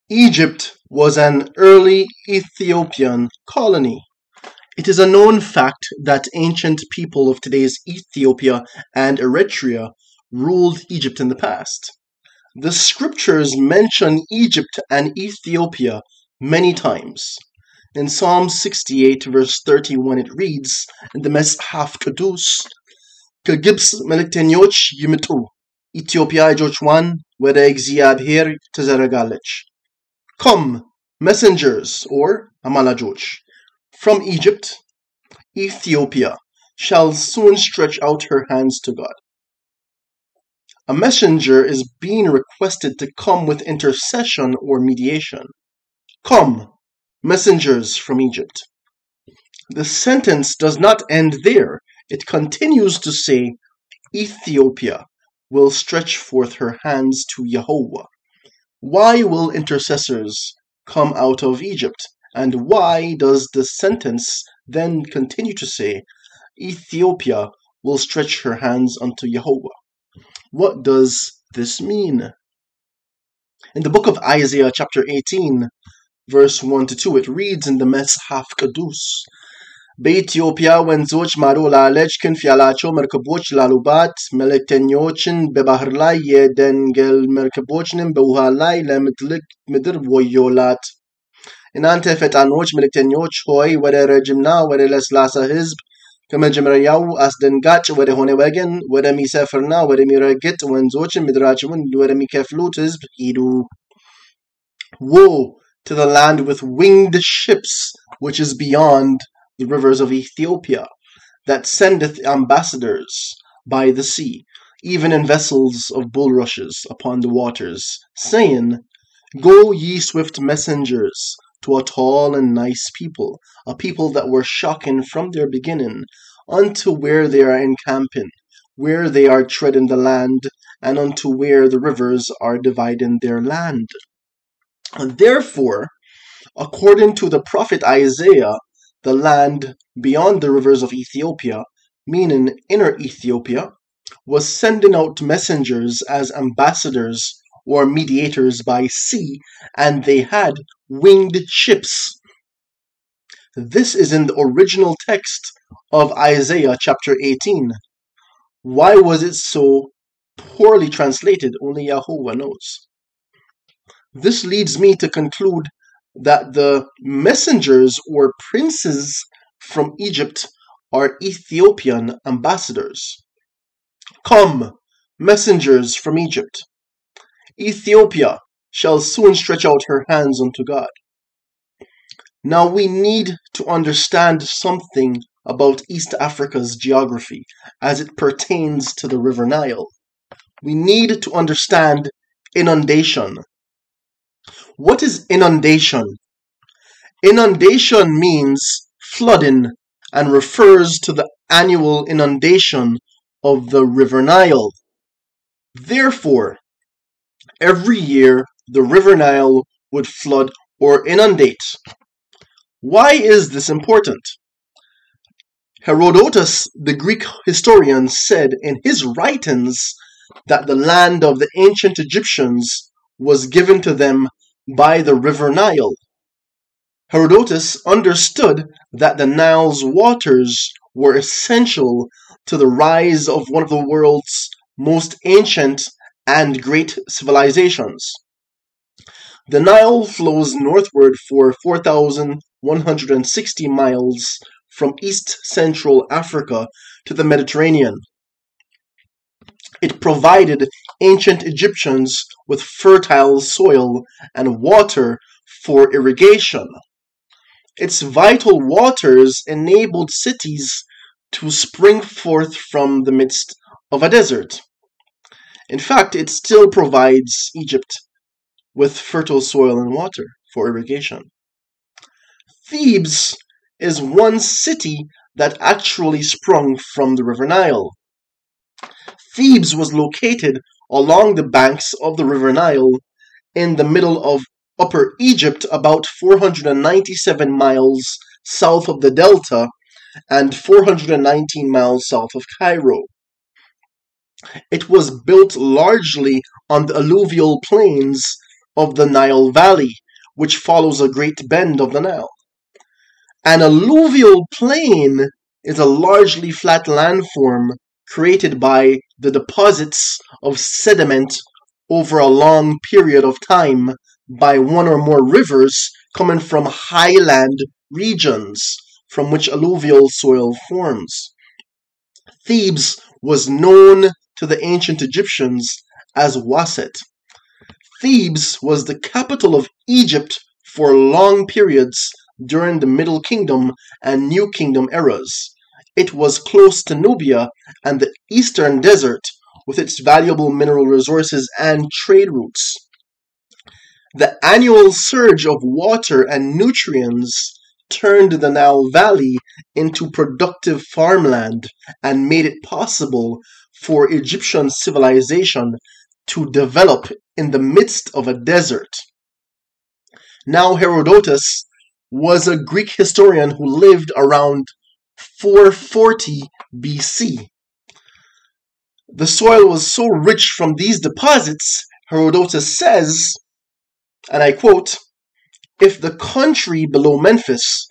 Egypt was an early Ethiopian colony. It is a known fact that ancient people of today's Ethiopia and Eritrea ruled Egypt in the past. The scriptures mention Egypt and Ethiopia many times. In Psalm 68 verse 31 it reads in the Meshaf Kadus, ከግብፅ መልእክተኞች ይምጡ ኢትዮጵያ እጆቿን ወደ እግዚአብሔር ትዘረጋለች. Come, messengers, or አማላጆች, from Egypt, Ethiopia shall soon stretch out her hands to God. A messenger is being requested to come with intercession or mediation. Come, messengers from Egypt. The sentence does not end there. It continues to say, Ethiopia will stretch forth her hands to Yahweh. Why will intercessors come out of Egypt? And why does the sentence then continue to say, Ethiopia will stretch her hands unto Yahweh? What does this mean? In the book of Isaiah chapter 18, verse 1 to 2, it reads in the Meshaf Kadus, በኢትዮጵያ ወንዞች ማዶ ላለች ክንፍ ያላቸው መርከቦች ላሉባት መልእክተኞችን በባህር ላይ የደንገል መርከቦችንም በውሃ ላይ ለምትልክ ምድር ወዮላት። እናንተ ፈጣኖች መልእክተኞች ሆይ ወደ ረጅምና ወደ ለስላሳ ሕዝብ ከመጀመሪያው አስደንጋጭ ወደ ሆነ ወገን ወደሚሰፍርና ወደሚረግጥ ወንዞች ምድራቸውን ወደሚከፍሉት ሕዝብ ሂዱ። Woe to the land with winged ships, which is beyond the rivers of Ethiopia, that sendeth ambassadors by the sea, even in vessels of bulrushes upon the waters, saying, Go ye swift messengers to a tall and nice people, a people that were shocking from their beginning, unto where they are encamping, where they are treading the land, and unto where the rivers are dividing their land. And therefore, according to the prophet Isaiah, the land beyond the rivers of Ethiopia, meaning inner Ethiopia, was sending out messengers as ambassadors or mediators by sea, and they had winged ships. This is in the original text of Isaiah chapter 18. Why was it so poorly translated? Only Yahweh knows. This leads me to conclude that the messengers or princes from Egypt are Ethiopian ambassadors. Come, messengers from Egypt. Ethiopia shall soon stretch out her hands unto God. Now we need to understand something about East Africa's geography as it pertains to the River Nile. We need to understand inundation. What is inundation? Inundation means flooding and refers to the annual inundation of the River Nile. Therefore, every year the River Nile would flood or inundate. Why is this important? Herodotus, the Greek historian, said in his writings that the land of the ancient Egyptians was given to them by the River Nile. Herodotus understood that the Nile's waters were essential to the rise of one of the world's most ancient and great civilizations. The Nile flows northward for 4,160 miles from East Central Africa to the Mediterranean. It provided ancient Egyptians with fertile soil and water for irrigation. Its vital waters enabled cities to spring forth from the midst of a desert. In fact, it still provides Egypt with fertile soil and water for irrigation. Thebes is one city that actually sprung from the River Nile. Thebes was located along the banks of the River Nile in the middle of Upper Egypt, about 497 miles south of the Delta and 419 miles south of Cairo. It was built largely on the alluvial plains of the Nile Valley, which follows a great bend of the Nile. An alluvial plain is a largely flat landform created by the deposits of sediment over a long period of time by one or more rivers coming from highland regions from which alluvial soil forms. Thebes was known to the ancient Egyptians as Waset. Thebes was the capital of Egypt for long periods during the Middle Kingdom and New Kingdom eras. It was close to Nubia and the Eastern Desert with its valuable mineral resources and trade routes. The annual surge of water and nutrients turned the Nile Valley into productive farmland and made it possible for Egyptian civilization to develop in the midst of a desert. Now, Herodotus was a Greek historian who lived around 440 BC. The soil was so rich from these deposits, Herodotus says, and I quote, "If the country below Memphis,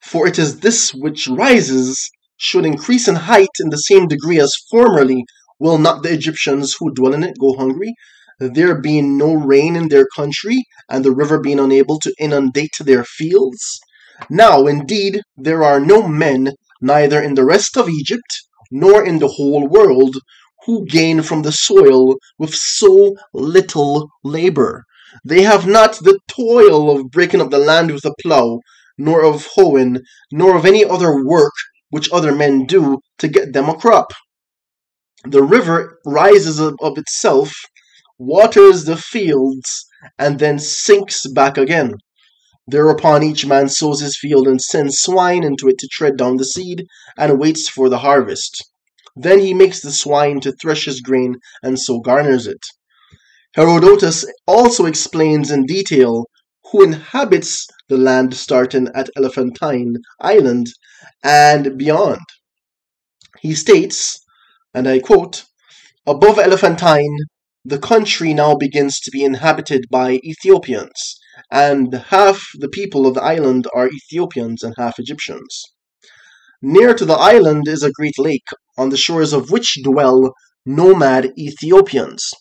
for it is this which rises, should increase in height in the same degree as formerly, will not the Egyptians who dwell in it go hungry, there being no rain in their country, and the river being unable to inundate their fields? Now, indeed, there are no men, neither in the rest of Egypt, nor in the whole world, who gain from the soil with so little labor. They have not the toil of breaking up the land with a plough, nor of hoeing, nor of any other work which other men do to get them a crop. The river rises of itself, waters the fields, and then sinks back again. Thereupon each man sows his field and sends swine into it to tread down the seed, and waits for the harvest. Then he makes the swine to thresh his grain, and so garners it." Herodotus also explains in detail who inhabits the land starting at Elephantine Island and beyond. He states, and I quote, "Above Elephantine, the country now begins to be inhabited by Ethiopians, and half the people of the island are Ethiopians and half Egyptians. Near to the island is a great lake, on the shores of which dwell nomad Ethiopians.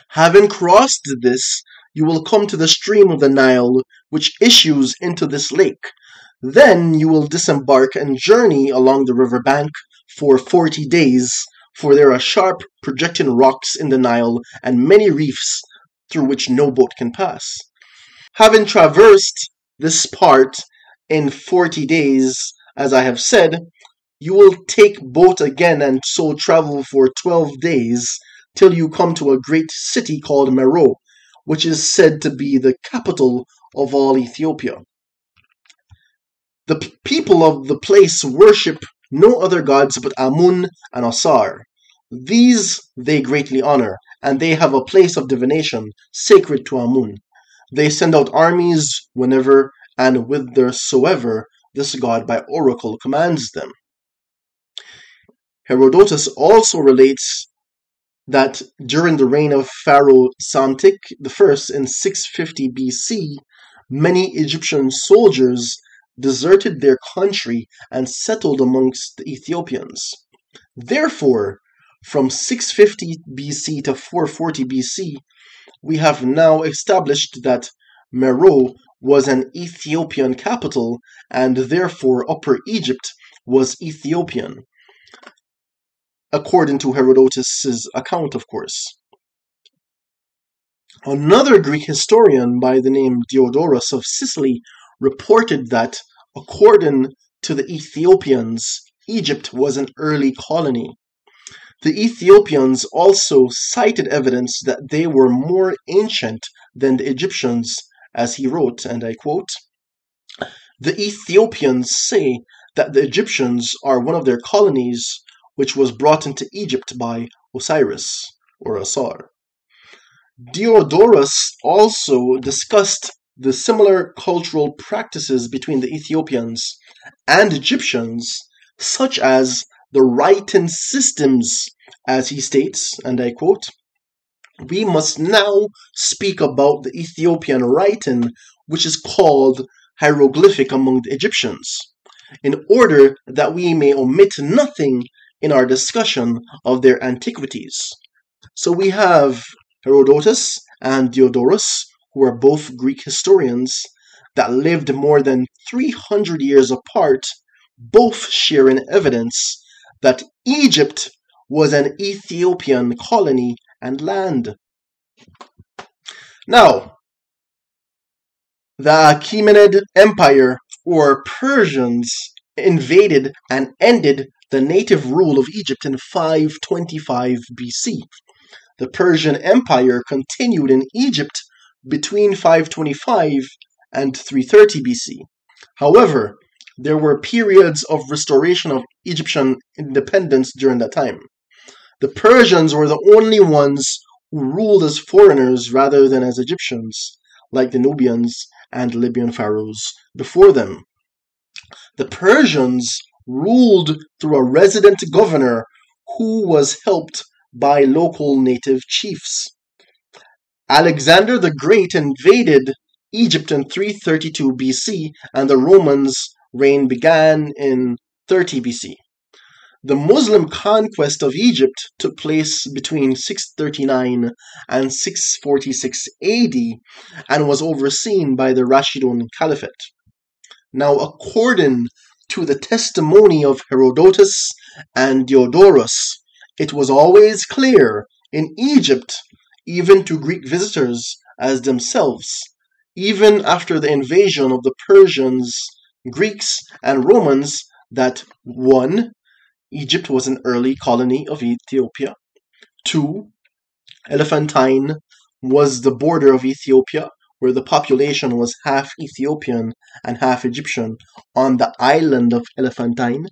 Having crossed this, you will come to the stream of the Nile, which issues into this lake. Then you will disembark and journey along the river bank for 40 days, for there are sharp, projecting rocks in the Nile and many reefs through which no boat can pass. Having traversed this part in 40 days, as I have said, you will take boat again and so travel for 12 days till you come to a great city called Meroe, which is said to be the capital of all Ethiopia. The people of the place worship no other gods but Amun and Osar. These they greatly honor, and they have a place of divination sacred to Amun. They send out armies whenever and whithersoever this god by oracle commands them." Herodotus also relates that during the reign of Pharaoh Psamtik I in 650 BC, many Egyptian soldiers deserted their country and settled amongst the Ethiopians. Therefore, from 650 BC to 440 BC, we have now established that Meroe was an Ethiopian capital, and therefore Upper Egypt was Ethiopian, according to Herodotus' account, of course. Another Greek historian by the name Diodorus of Sicily reported that, according to the Ethiopians, Egypt was an early colony. The Ethiopians also cited evidence that they were more ancient than the Egyptians, as he wrote, and I quote, "The Ethiopians say that the Egyptians are one of their colonies, which was brought into Egypt by Osiris, or Asar." Diodorus also discussed the similar cultural practices between the Ethiopians and Egyptians, such as the writing systems, as he states, and I quote, we must now speak about the Ethiopian writing, which is called hieroglyphic among the Egyptians, in order that we may omit nothing in our discussion of their antiquities. So we have Herodotus and Diodorus, who are both Greek historians that lived more than 300 years apart, both sharing evidence that Egypt was an Ethiopian colony and land. Now, the Achaemenid Empire, or Persians, invaded and ended the native rule of Egypt in 525 BC. The Persian Empire continued in Egypt between 525 and 330 BC. However, there were periods of restoration of Egyptian independence during that time. The Persians were the only ones who ruled as foreigners rather than as Egyptians, like the Nubians and Libyan pharaohs before them. The Persians ruled through a resident governor who was helped by local native chiefs. Alexander the Great invaded Egypt in 332 BC, and the Romans' reign began in 30 BC. The Muslim conquest of Egypt took place between 639 and 646 AD and was overseen by the Rashidun Caliphate. Now, according to the testimony of Herodotus and Diodorus, it was always clear in Egypt, even to Greek visitors as themselves, even after the invasion of the Persians, Greeks, and Romans, that 1. Egypt was an early colony of Ethiopia. 2. Elephantine was the border of Ethiopia, where the population was half Ethiopian and half Egyptian on the island of Elephantine.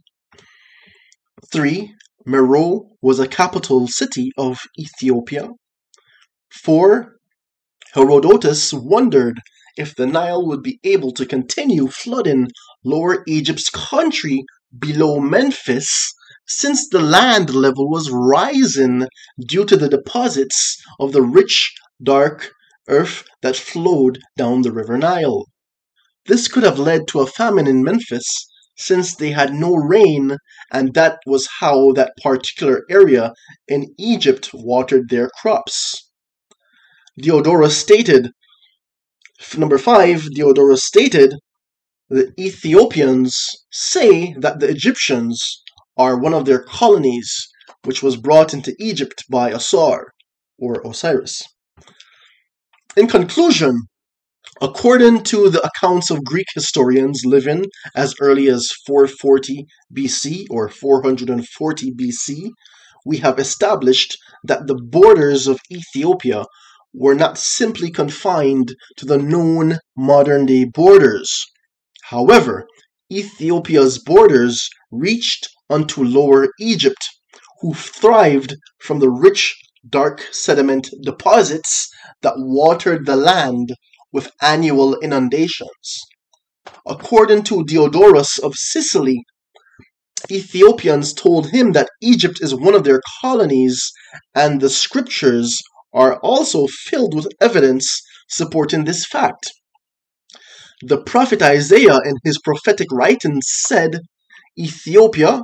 3. Meroe was a capital city of Ethiopia. 4. Herodotus wondered if the Nile would be able to continue flooding Lower Egypt's country below Memphis, since the land level was rising due to the deposits of the rich, dark earth that flowed down the river Nile. This could have led to a famine in Memphis, since they had no rain, and that was how that particular area in Egypt watered their crops. Diodorus stated, number 5, Diodorus stated, the Ethiopians say that the Egyptians are one of their colonies, which was brought into Egypt by Asar, or Osiris. In conclusion, according to the accounts of Greek historians living as early as 440 BC or 440 BC, we have established that the borders of Ethiopia were not simply confined to the known modern-day borders. However, Ethiopia's borders reached unto Lower Egypt, who thrived from the rich, dark sediment deposits that watered the land with annual inundations. According to Diodorus of Sicily, Ethiopians told him that Egypt is one of their colonies, and the scriptures are also filled with evidence supporting this fact. The prophet Isaiah in his prophetic writings said Ethiopia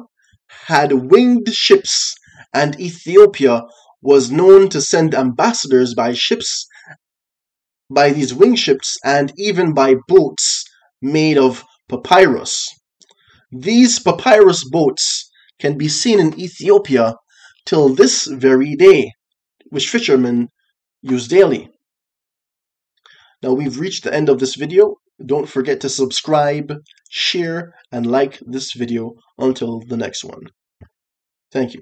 had winged ships, and Ethiopia was known to send ambassadors by ships, by these winged ships, and even by boats made of papyrus. These papyrus boats can be seen in Ethiopia till this very day, which fishermen use daily. Now we've reached the end of this video. Don't forget to subscribe, share, and like this video until the next one. Thank you.